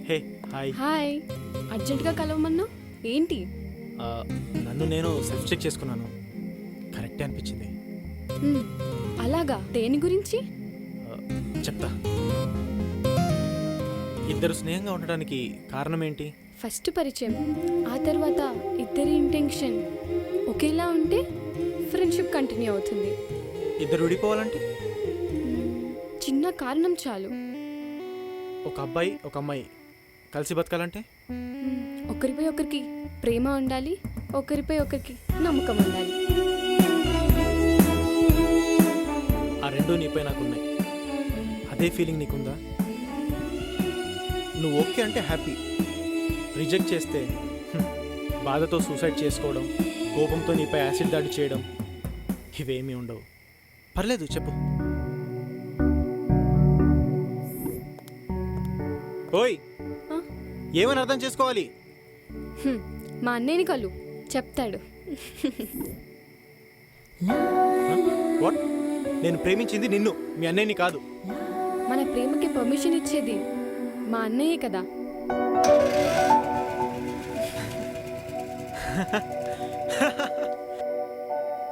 Hey hi. Hi. అర్జెంటుగా కలవమన్నా ఏంటి? నన్ను నేను సెల్ఫ్ చెక్ చేసుకున్నాను, కరెక్టే అనిపించింది. హ్మ్, అలాగా? దేని గురించి? చెప్తా. ఇద్దరు స్నేహంగా ఉండడానికి కారణం ఏంటి? ఫస్ట్ పరిచయం, ఆ తర్వాత ఇద్దరి ఇంటెన్షన్ ఒకేలా ఉంటే ఫ్రెండ్షిప్ కంటిన్యూ అవుతుంది. ఇద్దరు విడిపోవాలంటే చిన్న కారణం చాలు. ఒక అబ్బాయి ఒక అమ్మాయి కలిసి బతకాలంటే ఒకరిపై ఒకరికి ప్రేమ ఉండాలి, ఒకరిపై ఒకరికి నమ్మకం ఉండాలి. ఆ రెండు నీపై నాకున్నాయి. అదే ఫీలింగ్ నీకుందా? నువ్వు ఓకే అంటే హ్యాపీ, రిజెక్ట్ చేస్తే బాధతో సూసైడ్ చేసుకోవడం, కోపంతో నీపై యాసిడ్ దాడి చేయడం, ఇవేమీ ఉండవు. పర్లేదు, చెప్పు. ఓయ్, ఏమని అర్థం చేసుకోవాలి? మా అన్నయ్యని కలు, చెప్తాడు. వాట్? నేను ప్రేమించింది నిన్ను, మీ అన్నయ్యని కాదు. మన ప్రేమకి పర్మిషన్ ఇచ్చేది మా అన్నయ్యే కదా.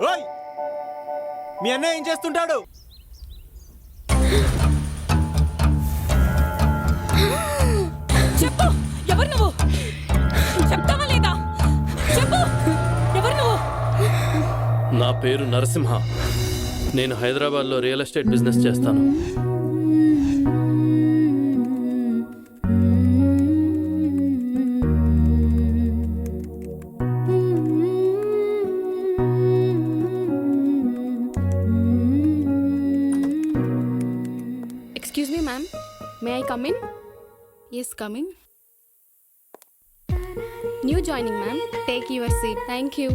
ఓయ్, మీ అన్నయ్య ఏం చేస్తుంటాడు? చెప్పు, ఎవరు నువ్వు? చెప్తావా లేదా? చెప్పు, ఎవరు నువ్వు? నా పేరు నరసింహ. నేను హైదరాబాద్లో రియల్ ఎస్టేట్ బిజినెస్ చేస్తాను. Excuse me ma'am, may I come in? Yes, coming. New joining ma'am, take your seat. Thank you.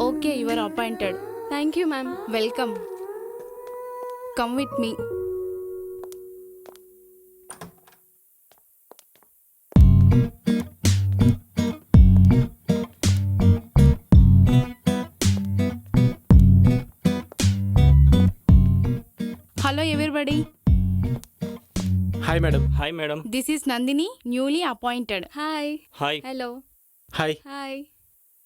Okay, you are appointed. Thank you ma'am. Welcome. Come with me. Hello everybody, hi madam. Hi madam. This is Nandini, newly appointed. Hi. Hi. Hello. Hi. Hi.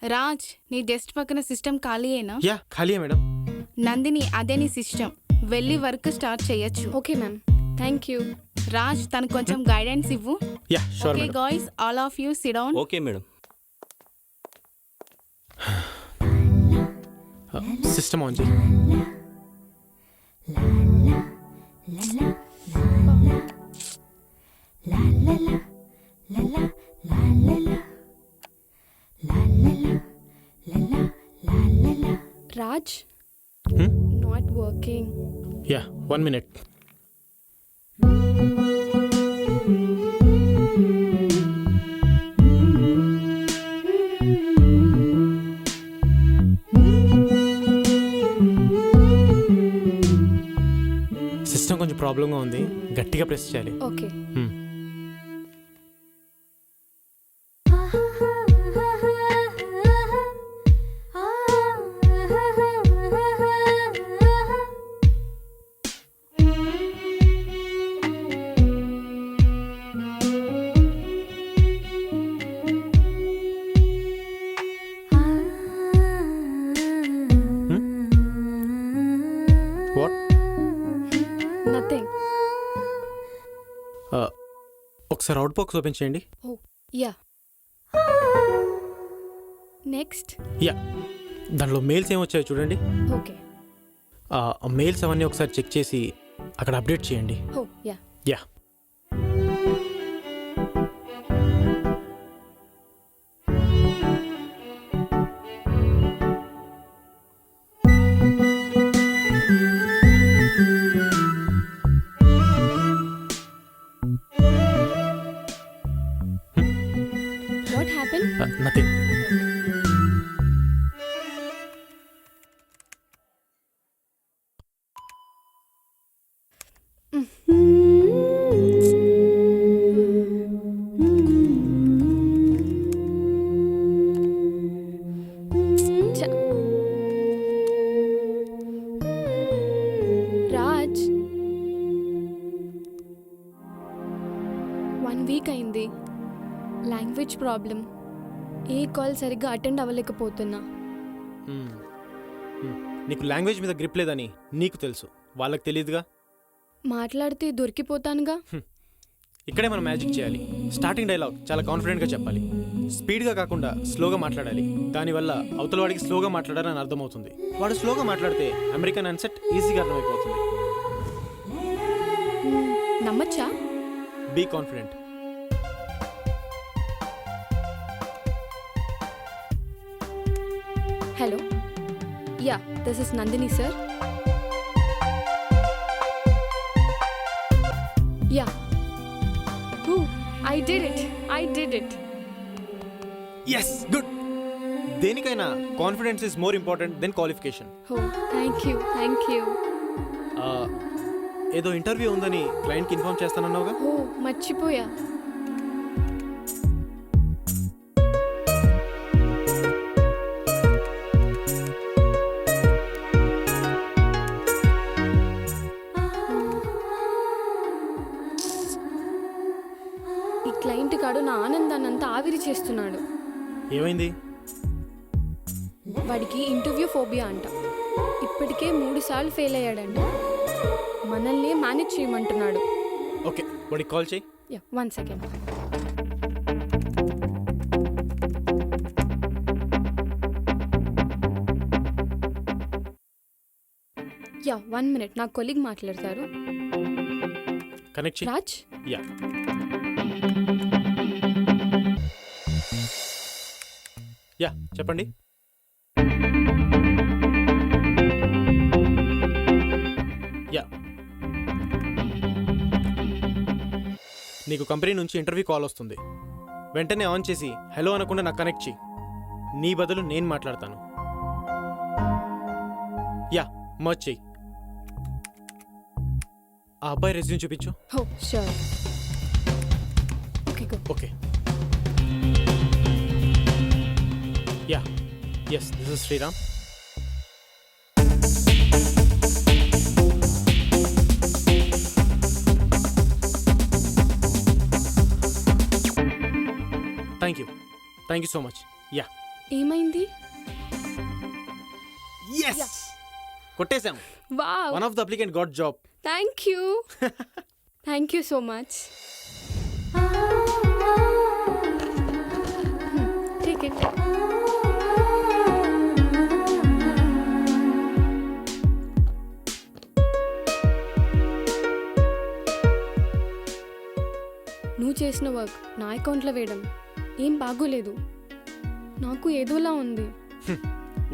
Raj, నీ desk పక్కన system ఖాళీయేనా? Yeah, ఖాళీయే madam. Nandini, అదే నీ system. వెళ్ళి work start చేయొచ్చు. Okay ma'am, thank you. Raj, తనకు కొంచెం గైడెన్స్ ఇవ్వు. Yeah, sure okay madam. Guys, all of you sit down. Okay madam. System on చేయి. Raj, not working. Yeah, 1 minute. System కొంచెం ప్రాబ్లంగా ఉంది, గట్టిగా ప్రెస్ చేయాలి. ఓకే. వాట్? నథింగ్. ఒకసారి అవుట్ బాక్స్ ఓపెన్ చేయండి. Oh yeah. నెక్స్ట్. యా, దానిలో మెయిల్స్ ఏమొచ్చాయో చూడండి. ఓకే. మెయిల్స్ అవన్నీ ఒకసారి చెక్ చేసి అక్కడ అప్డేట్ చేయండి. Oh yeah. Yeah. What happened? Nothing. ఛ. రాజ్ 1 వీక్ అయింది. Language problem. ఏ కాల్ సరిగ్గా అటెండ్ అవ్వలేకపోతున్నా. నీకు లాంగ్వేజ్ మీద గ్రిప్ లేదని నీకు తెలుసు, వాళ్ళకి తెలియదుగా. మాట్లాడితే దొరికిపోతానుగా. ఇక్కడే మనం మ్యాజిక్ చేయాలి. స్టార్టింగ్ డైలాగ్ చాలా కాన్ఫిడెంట్గా చెప్పాలి. స్పీడ్గా కాకుండా స్లోగా మాట్లాడాలి. దానివల్ల అవతల వాడికి స్లోగా మాట్లాడాలని అర్థమవుతుంది. వాడు స్లోగా మాట్లాడితే అమెరికన్ అన్సెట్ ఈజీగా అర్థమైపోతుంది. నమ్మచ్చా? Be confident. Hello, yeah, this is Nandini sir. Yeah, I did it. Yes, good. దేనికైనా confidence is more important than qualification. Oh, thank you. ఏదో ఇంటర్వ్యూ ఉందని క్లయింట్కి ఇన్ఫార్మ్ చేస్తానన్నావుగా. ఓ, మర్చిపోయా. ఈ క్లయింట్ కాడు నా ఆనందాన్ని అంతా ఆవిరి చేస్తున్నాడు. ఏమైంది? వాడికి ఇంటర్వ్యూ ఫోబియా అంట. ఇప్పటికే 3 సార్లు ఫెయిల్ అయ్యాడంట. మనల్ని మేనేజ్ చేయమంటున్నాడు. ఓకే, వాడికి కాల్ చేయి. Yeah, 1 second. Yeah, 1 minute. నా కొలీగ్ మాట్లాడతారు. కనెక్ట్ చేయి. రాజ్, యా. యా, చెప్పండి. యా, నీకు కంపెనీ నుంచి ఇంటర్వ్యూ కాల్ వస్తుంది. వెంటనే ఆన్ చేసి హలో అనకుండా నాకు కనెక్ట్ చేయి. నీ బదులు నేను మాట్లాడతాను. యా, మర్చ్ చెయ్యి. ఆ అబ్బాయి రెజ్యూమ్ చూపించు. Oh, sure. Okay, go. Okay. Yeah, yes, this is Sriram. Thank you so much. Yeah, ఏమైంది? ఎస్, కొట్టేశాం. Wow, one of the applicant got job. Thank you so much. Take it. నువ్వు చేసిన work నా అకౌంట్లో వేయడం ఏం బాగోలేదు. నాకు ఏదోలా ఉంది.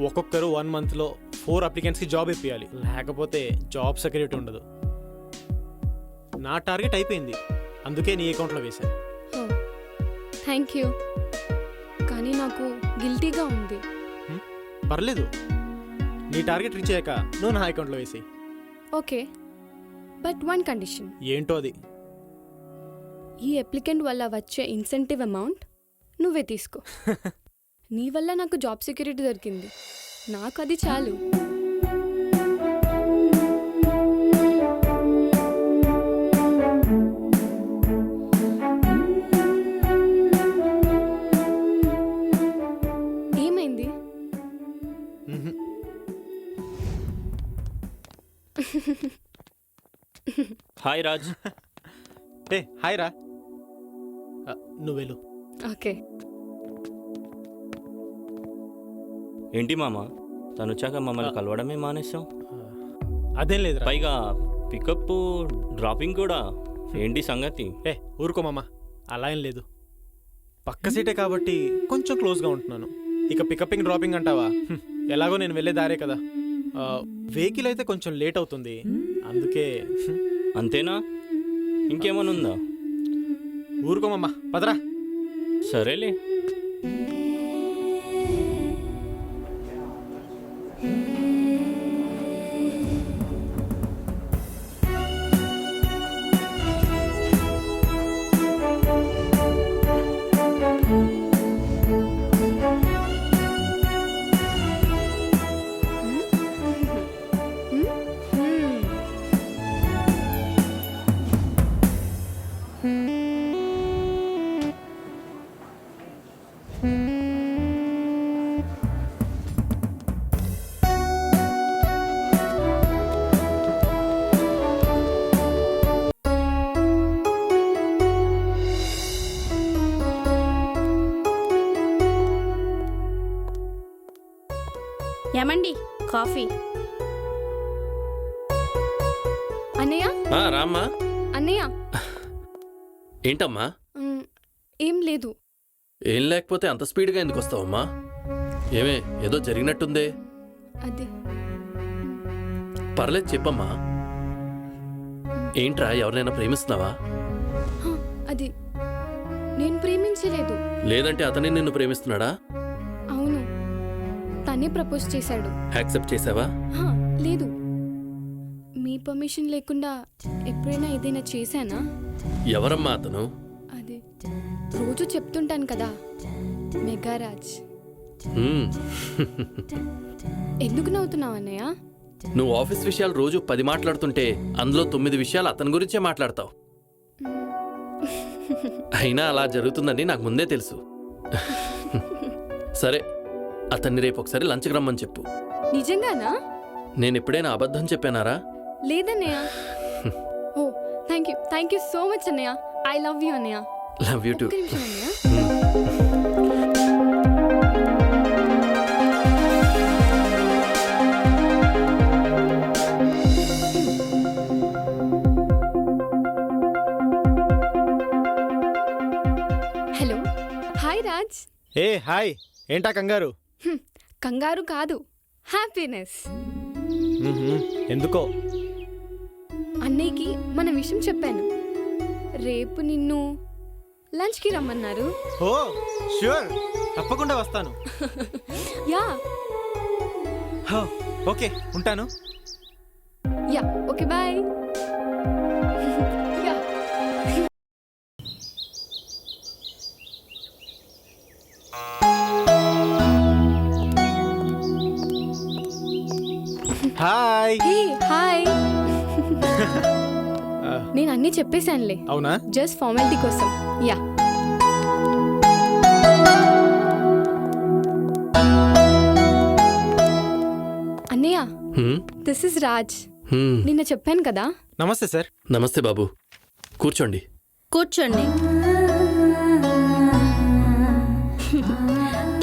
ఒక్కొక్కరు 1 మంత్లో 4 అప్లికెంట్స్కి జాబ్ ఇప్పించాలి, లేకపోతే జాబ్ సెక్యూరిటీ ఉండదు. నా టార్గెట్ అయిపోయింది, అందుకే నీ అకౌంట్లో వేశాను. థ్యాంక్ యూ, కానీ నాకు గిల్టీగా ఉంది. పర్లేదు, నీ టార్గెట్ రీచ్ అయ్యాక నువ్వు నా అకౌంట్లో వేసి. Okay, but 1 condition. ఏంటో అది? ఈ అప్లికెంట్ వల్ల వచ్చే ఇన్సెంటివ్ అమౌంట్ నువ్వే తీసుకో. నీ వల్ల నాకు జాబ్ సెక్యూరిటీ దొరికింది, నాకు అది చాలు. ఏమైంది? హాయ్ రాజ్. ఏ హాయ్ రా. నువ్వు వెళ్ళు. ఓకే. ఏంటి మామ, తను వచ్చాక మమ్మల్ని కలవడమే మానేశాం. అదేం లేదు. పైగా పికప్ డ్రాపింగ్ కూడా. ఏంటి సంగతి? ఏ ఊరుకో మామ, అలా ఏం లేదు. పక్క సీటే కాబట్టి కొంచెం క్లోజ్గా ఉంటున్నాను. ఇక పికప్పింగ్ డ్రాపింగ్ అంటావా? ఎలాగో నేను వెళ్ళే దారే కదా. వెహికల్ అయితే కొంచెం లేట్ అవుతుంది, అందుకే. అంతేనా? ఇంకేమైనా ఉందా? ఊరుకోమమ్మా, పదరా. సరేలే. ఏమండి కాఫీ? అన్నయ్య రామ్మా. అన్నయ్య ఏంటమ్మా? ఏం లేదు. ఏం లేకపోతే అంత స్పీడ్గా ఎందుకు వస్తావమ్మా? ఏమే ఏదో జరిగినట్టుందే. అది పర్లేదు చెప్పమ్మా. ఏంట్రా, ఎవరినైనా ప్రేమిస్తున్నావా? అది నేను ప్రేమించలేదు. లేదంటే అతనే నిన్ను ప్రేమిస్తున్నాడా? అవును, తనే ప్రపోజ్ చేశాడు. యాక్సెప్ట్ చేసావా? లేదు, మీ పర్మిషన్ లేకుండా ఎప్పుడైనా ఏదైనా చేశానా? ఎవరమ్మా అతను? అది రోజు చెప్తుంటాను కదా, మెగారాజ్. ఎందుకు నవ్వుతున్నావు అన్నయ్య? నువ్వు ఆఫీస్ విషయాలు రోజు 10 మాట్లాడుతుంటే అందులో 9 విషయాలు అతని గురించే మాట్లాడతావు. అయినా అలా జరుగుతుందని నాకు ముందే తెలుసు. సరే, అతన్ని రేపు ఒకసారి లంచ్కి రమ్మని చెప్పు. నిజంగానా? నేను ఎప్పుడైనా అబద్ధం చెప్పానారా? లేదన్నయ్య. Oh thank you so much అన్నయ్య. ఐ లవ్ యూ అన్నయ్య. Love you too. ఒక్క నిమిషం అన్నయ్య. Hello, hi Raj. ఏ హాయ్, ఏంటా కంగారు? కంగారు కాదు, హ్యాపీనెస్. ఎందుకో అన్నయ్యకి మన విషయం చెప్పాను. రేపు నిన్ను లంచ్కి రమ్మన్నారు. ఓ ష్యూర్, తప్పకుండా వస్తాను. యా ఓకే, ఉంటాను. Yeah okay bye. Yeah hi. Hey hi. నేను అన్నీ చెప్పేశానులే, అవునా? జస్ట్ ఫార్మాలిటీ కోసం. యా అన్నయ్య, దిస్ ఇస్ రాజ్. నిన్న చెప్పాను కదా. నమస్తే సార్. నమస్తే బాబు, కూర్చోండి. కూర్చోండి.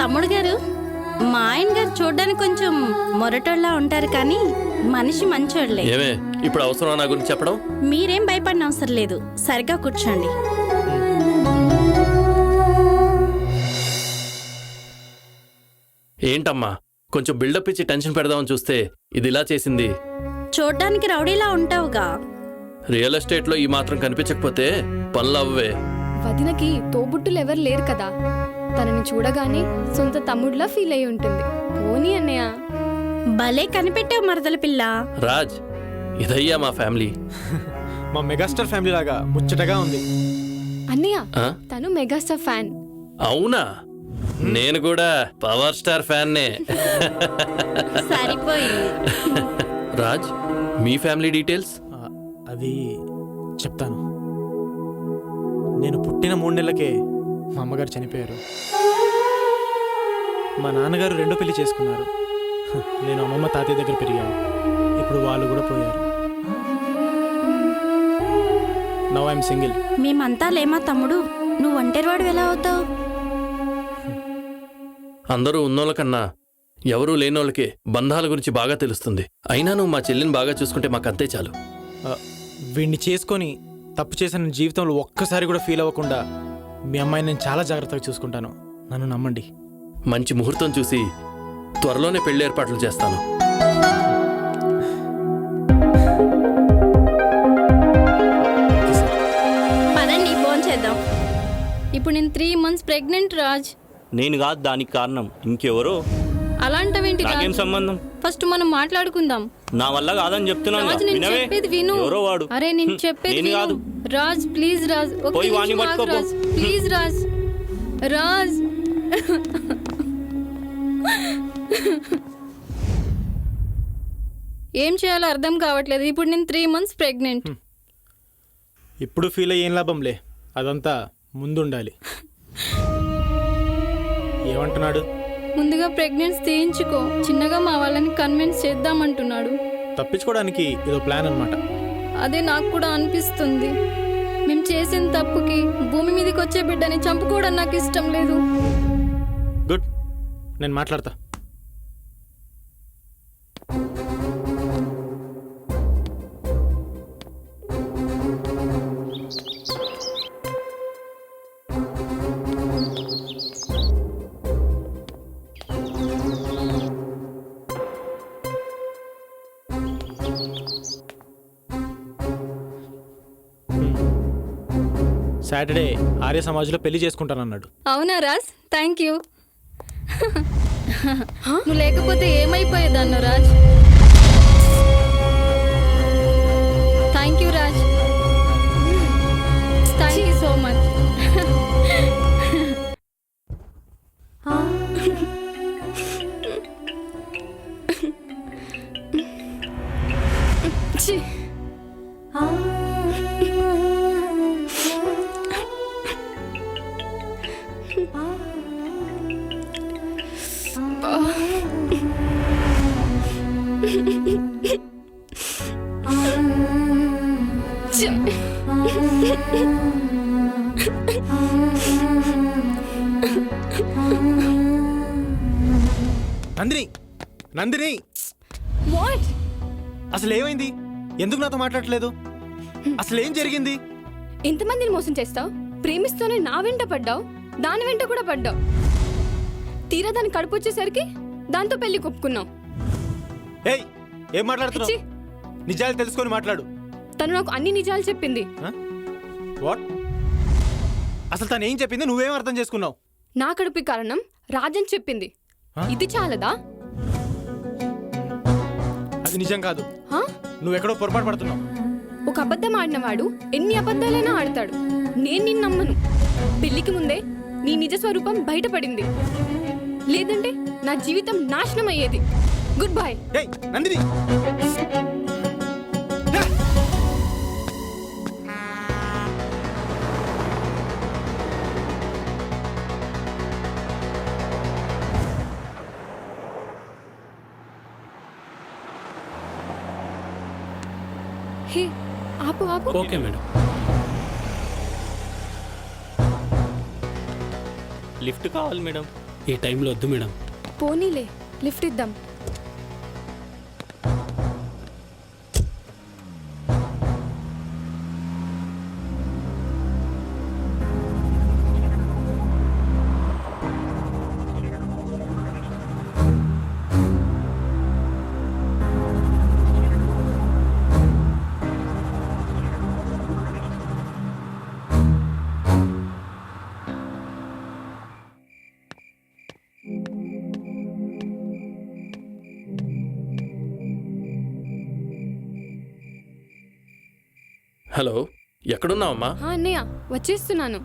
తమ్ముడు గారు, మా ఆయన గారు చూడడానికి కొంచెం మొరటోళ్ళ ఉంటారు, కానీ మనిషి మంచోళ్ళే. ఏమే ఇప్పుడు అవసరం నా గురించి చెప్పడం? మీరేం భయపడిన అవసరం లేదు, సరిగ్గా కూర్చోండి. ఏంటమ్మా, కొంచెం బిల్డప్ ఇచ్చి టెన్షన్ పెడదామని చూస్తే ఇది ఇలా చేసింది. చూడ్డానికి రౌడీలా ఉంటావుగా. రియల్ ఎస్టేట్లో ఈ మాత్రం కనిపించకపోతే పనులు అవ్వే. వదినకి తోబుట్టులు ఎవరు లేరు కదా, తనని చూడగానే సొంత తమ్ముడిలా ఫీల్ అయి ఉంటుంది. పోనీ అన్నయ్య. భలే కనిపెట్టావు మరదల పిల్ల. రాజ్, ఇదయ్యా మా ఫ్యామిలీ. మా మెగాస్టార్ ఫ్యామిలీ లాగా ముచ్చటగా ఉంది. అన్నయ్య, ఆ? తను మెగాస్టార్ ఫ్యాన్. అవునా? నేను కూడా పవర్ స్టార్ ఫ్యాన్నే. సరిపోయింది. రాజ్, మీ ఫ్యామిలీ డీటెయిల్స్? అది చెప్తాను. నేను పుట్టిన 3 నెలలకే మా అమ్మగారు చనిపోయారు. మా నాన్నగారు 2వ పెళ్లి చేసుకున్నారు. నేను అమ్మమ్మ తాతయ్య దగ్గర పెరిగాను. ఇప్పుడు వాళ్ళు కూడా పోయారు. Now I'm single. మేమంతా లేమా తమ్ముడు, నువ్వు ఒంటరివాడు ఎలా అవుతావు? అందరూ ఉన్నోళ్ళ కన్నా ఎవరూ లేనోళ్ళకే బంధాల గురించి బాగా తెలుస్తుంది. అయినా నువ్వు మా చెల్లిని బాగా చూసుకుంటే మాకంతే చాలు. వీడిని చేసుకొని తప్పు చేసిన జీవితంలో ఒక్కసారి కూడా ఫీల్ అవ్వకుండా మీ అమ్మాయిని నేను చాలా జాగ్రత్తగా చూసుకుంటాను. నన్ను నమ్మండి. మంచి ముహూర్తం చూసి త్వరలోనే పెళ్లి ఏర్పాట్లు చేస్తాను. పదండి భోంచేద్దాం. ఇప్పుడు నేను 3 months ప్రెగ్నెంట్ రాజ్. నేను కాదు దానికి కారణం, ఇంకెవరో. అలాంటవేంటి నాకేం రాజ్? సంబంధం? ఫస్ట్ మనం మాట్లాడుకుందాం. నా వల్ల కాదని చెప్తున్నాను. రాజ్, నేను వినవే? చెప్పేది విను. ఎవరో వాడు. అరే నేను చెప్పేది నేను విను. కాదు. రాజ్ ప్లీజ్ రాజ్, ఒక్క పోయి నిమిషం వాణ్ణి ఆగు పట్టుకోపో. రాజ్, ప్లీజ్ రాజ్. రాజ్ ఏం చేయాలో అర్థం కావట్లేదు. ఇప్పుడు నేను 3 months ప్రెగ్నెంట్. ఇప్పుడు ఫీల్ అయ్యి ఏం లాభంలే, అదంతా ముందుండాలి. ఏమంటున్నాడు? ముందుగా ప్రెగ్నెన్సీ తీయించుకో, చిన్నగా మా వాళ్ళని కన్విన్స్ చేద్దామంటున్నాడు. తప్పించుకోవడానికి ఏదో ప్లాన్ అన్నమాట. అదే నాకు కూడా అనిపిస్తుంది. మేము చేసిన తప్పుకి భూమి మీదకి వచ్చే బిడ్డని చంపుకోవడం నాకు ఇష్టం లేదు. గుడ్, నేను మాట్లాడతా. సాటర్డే ఆర్య సమాజ్లో పెళ్లి చేసుకుంటానన్నాడు. అవునా రాజ్, థ్యాంక్ యూ. నువ్వు లేకపోతే ఏమైపోయేదన్ను Raj. Thank you Raj, thank you so much. ఛీ! ఛీ! నందిని, నందిని, వాట్? అసలు ఏమైంది? ఎందుకు నాతో మాట్లాడట్లేదు? అసలు ఏం జరిగింది? ఎంతమందిని మోసం చేస్తావు? ప్రేమిస్తూనే నా వెంట పడ్డావు, దాని వెంట కూడా పడ్డావు. తీరా దాని కడుపు వచ్చేసరికి దాంతో పెళ్లి కొప్పుకున్నావు. ఏయ్, ఏం మాట్లాడుతున్నావు? ఛీ! నిజాలు తెలుసుకొని మాట్లాడు. తను నాకు అన్ని నిజాలు చెప్పింది. వాట్? అసలు తను ఏం చెప్పింది? నువ్వేం అర్థం చేసుకున్నావు? నా కడుపు కారణం రాజన్ చెప్పింది. ఇది చాలదా? అది నిజం కాదు. హా? నువ్వెక్కడో పొరపాటు పడుతున్నావు. ఒక అబద్ధం ఆడినవాడు ఎన్ని అబద్ధాలైనా ఆడతాడు. నేను నిన్ను నమ్మను. పెళ్లికి ముందే నీ నిజ స్వరూపం బయటపడింది. లేదంటే నా జీవితం నాశనం అయ్యేది. Good bye. ఏయ్ నందిని, హే, ఆపు ఆపు. Okay madam. లిఫ్ట్ కావాలి మేడం. ఈ టైంలో వద్దు మేడం. పోనీలే, లిఫ్ట్ ఇద్దాం. హలో, ఎక్కడున్నావమ్మా? అన్నయ్య, వచ్చేస్తున్నాను.